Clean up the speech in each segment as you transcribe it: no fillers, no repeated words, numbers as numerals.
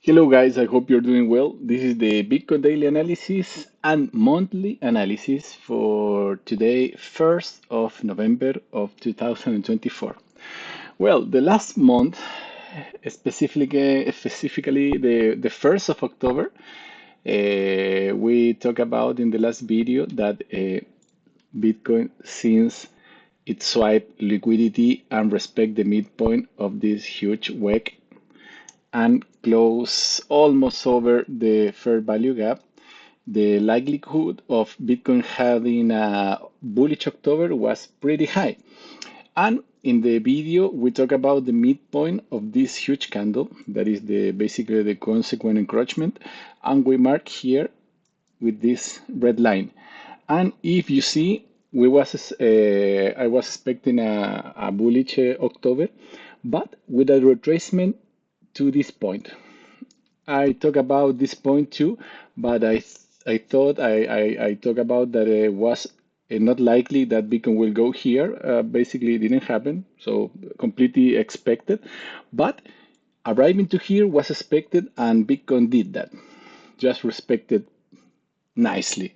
Hello guys, I hope you're doing well. This is the Bitcoin daily analysis and monthly analysis for today, 1st of November of 2024. Well, the last month, specifically the 1st of October, we talked about in the last video that Bitcoin, since it swipe liquidity and respect the midpoint of this huge wick and close almost over the fair value gap, the likelihood of Bitcoin having a bullish October was pretty high. And in the video, we talk about the midpoint of this huge candle, that is the basically the consequent encroachment, and we mark here with this red line. And if you see, I was expecting a bullish October, but with a retracement to this point. I talk about this point too, but I thought I talk about that it was not likely that Bitcoin will go here. Basically, it didn't happen, so completely expected. But arriving to here was expected, and Bitcoin did that. Just respected nicely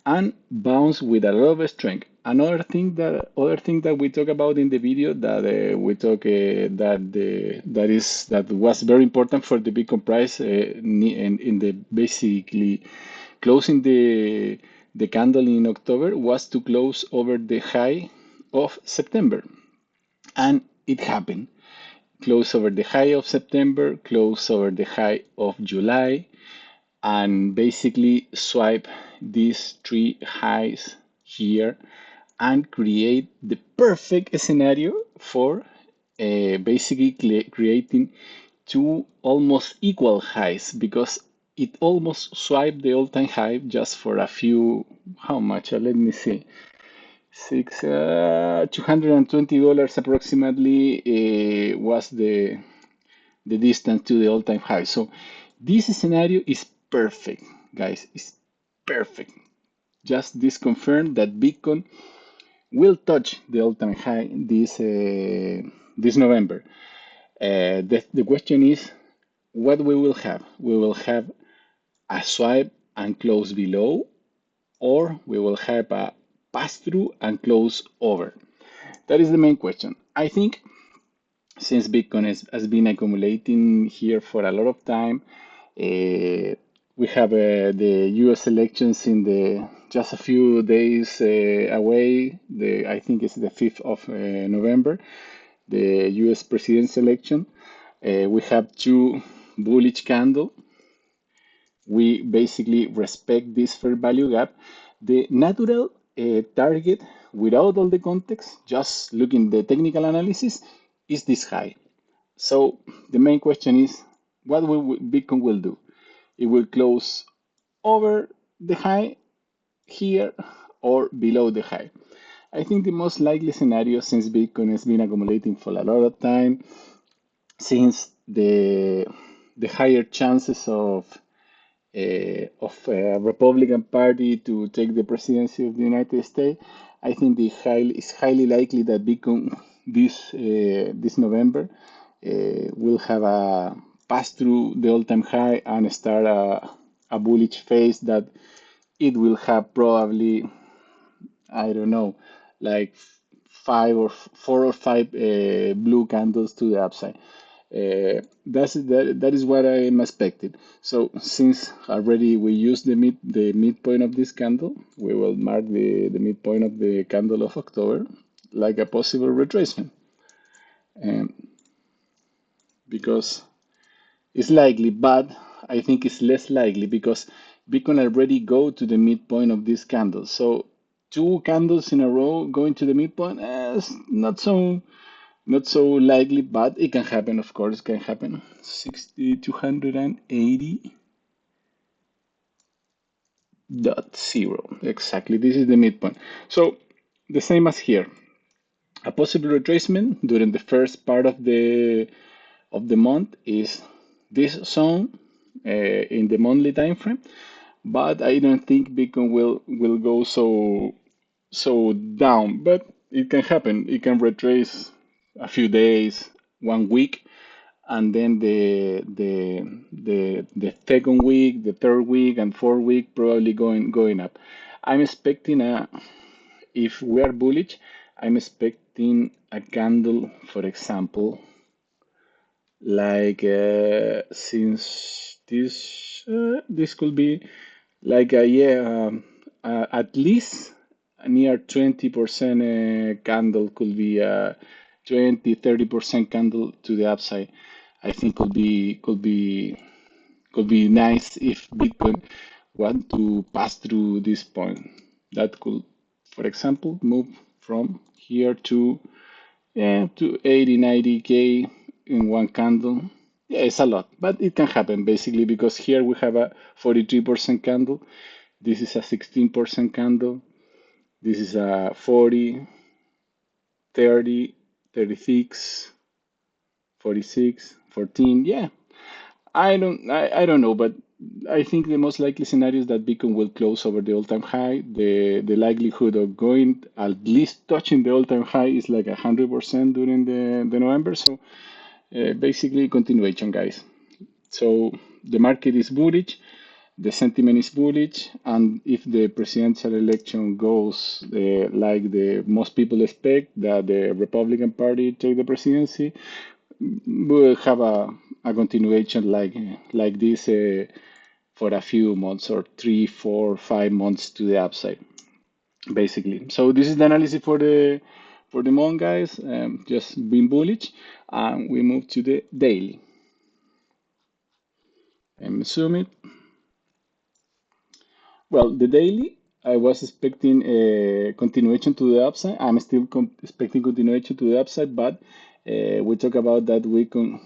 and bounce with a lot of strength. Other thing that we talk about in the video that we talk that was very important for the Bitcoin price in the basically closing the candle in October was to close over the high of September, and it happened. Close over the high of September, close over the high of July, and basically swipe these three highs here and create the perfect scenario for basically creating two almost equal highs, because it almost swiped the all-time high just for a few, how much? Let me see. $220 approximately was the distance to the all-time high. So this scenario is perfect, guys. It's perfect. Just this confirmed that Bitcoin will touch the all-time high this November. The question is what we will have. We will have a swipe and close below, or we will have a pass through and close over. That is the main question. I think since Bitcoin has been accumulating here for a lot of time, we have the U.S. elections in the just a few days away. I think it's the 5th of November, the U.S. president's election. We have two bullish candle. We basically respect this fair value gap. The natural target, without all the context, just looking the technical analysis, is this high. So the main question is, what will Bitcoin will do? It will close over the high here or below the high. I think the most likely scenario, since Bitcoin has been accumulating for a lot of time, since the higher chances of a Republican Party to take the presidency of the United States, I think it's highly likely that Bitcoin this November will have a pass through the all-time high and start a bullish phase that it will have probably, I don't know, like four or five blue candles to the upside. That is what I am expecting. So since already we used the midpoint of this candle, we will mark the midpoint of the candle of October like a possible retracement, um, because it's likely, but I think it's less likely because Bitcoin already go to the midpoint of this candle. So two candles in a row going to the midpoint is not so likely, but it can happen. Of course, it can happen. 6280.0 exactly. This is the midpoint. So the same as here. A possible retracement during the first part of the month is this zone in the monthly time frame, but I don't think Bitcoin will go so down. But it can happen. It can retrace a few days, 1 week, and then the second week, the third week, and fourth week probably going up. I'm expecting if we are bullish, I'm expecting a candle, for example, like since this could be like a at least near 20% candle could be a 20-30% candle to the upside. I think could be nice if Bitcoin want to pass through this point. That could, for example, move from here to 80, 90K in one candle. Yeah, it's a lot, but it can happen basically because here we have a 43% candle. This is a 16% candle. This is a 40, 30, 36, 46, 14. Yeah, I don't know, but I think the most likely scenario is that Bitcoin will close over the all-time high. The likelihood of going at least touching the all-time high is like 100% during the November. So basically continuation, guys. So the market is bullish, the sentiment is bullish, and if the presidential election goes like the most people expect, that the Republican Party take the presidency, we'll have a continuation like this for a few months or 3, 4, 5 months to the upside, basically. So this is the analysis for the month, guys. Just being bullish, and we move to the daily. Zoom it. Well, the daily, I was expecting a continuation to the upside. I'm still expecting continuation to the upside, but we talk about that we can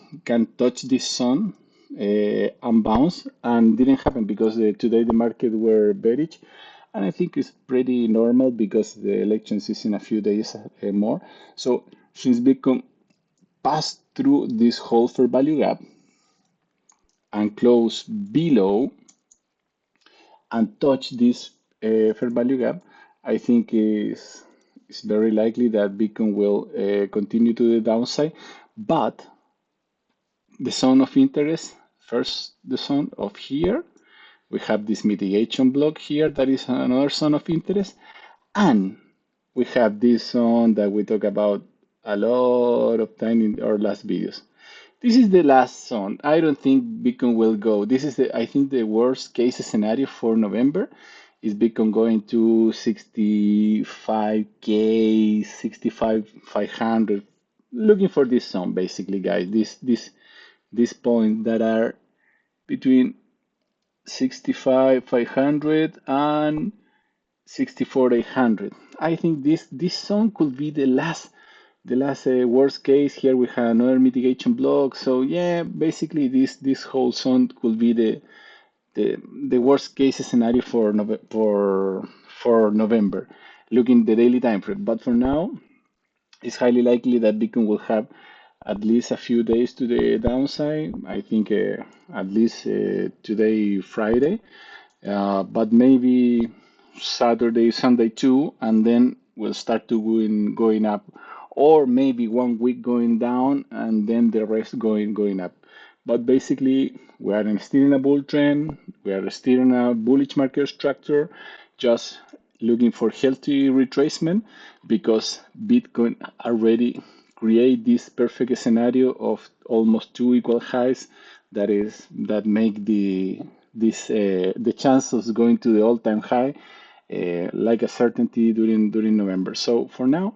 touch this zone and bounce, and didn't happen because today the market were bearish, and I think it's pretty normal because the elections is in a few days more. So since Bitcoin passed through this whole fair value gap and close below and touch this fair value gap, I think is very likely that Bitcoin will continue to the downside. But the zone of interest, first the zone of here, we have this mitigation block here, that is another zone of interest, and we have this zone that we talk about a lot of time in our last videos. This is the last zone. I don't think Bitcoin will go. This is I think the worst case scenario for November is Bitcoin going to 65K, 65,500. Looking for this zone basically, guys. This point that are between 65,500 and 64,800. I think this zone could be the last worst case. Here we have another mitigation block. So yeah, basically this whole zone could be the worst case scenario for November, looking the daily time frame. But for now, it's highly likely that Bitcoin will have at least a few days to the downside. I think at least today, Friday, but maybe Saturday, Sunday too, and then we'll start to going up, or maybe one week going down and then the rest going up. But basically, we are still in a bull trend. We are still in a bullish market structure, just looking for healthy retracement because Bitcoin already create this perfect scenario of almost two equal highs that make the chances going to the all-time high like a certainty during November. So for now,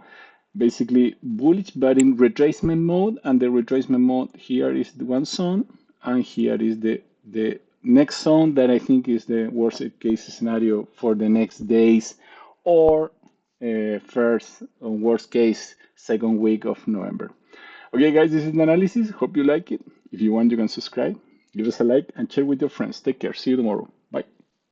basically bullish but in retracement mode, and the retracement mode here is the one zone, and here is the next zone that I think is the worst case scenario for the next days, or first or worst case second week of November. Okay, guys, this is the analysis. Hope you like it. If you want, you can subscribe, give us a like, and share with your friends. Take care. See you tomorrow.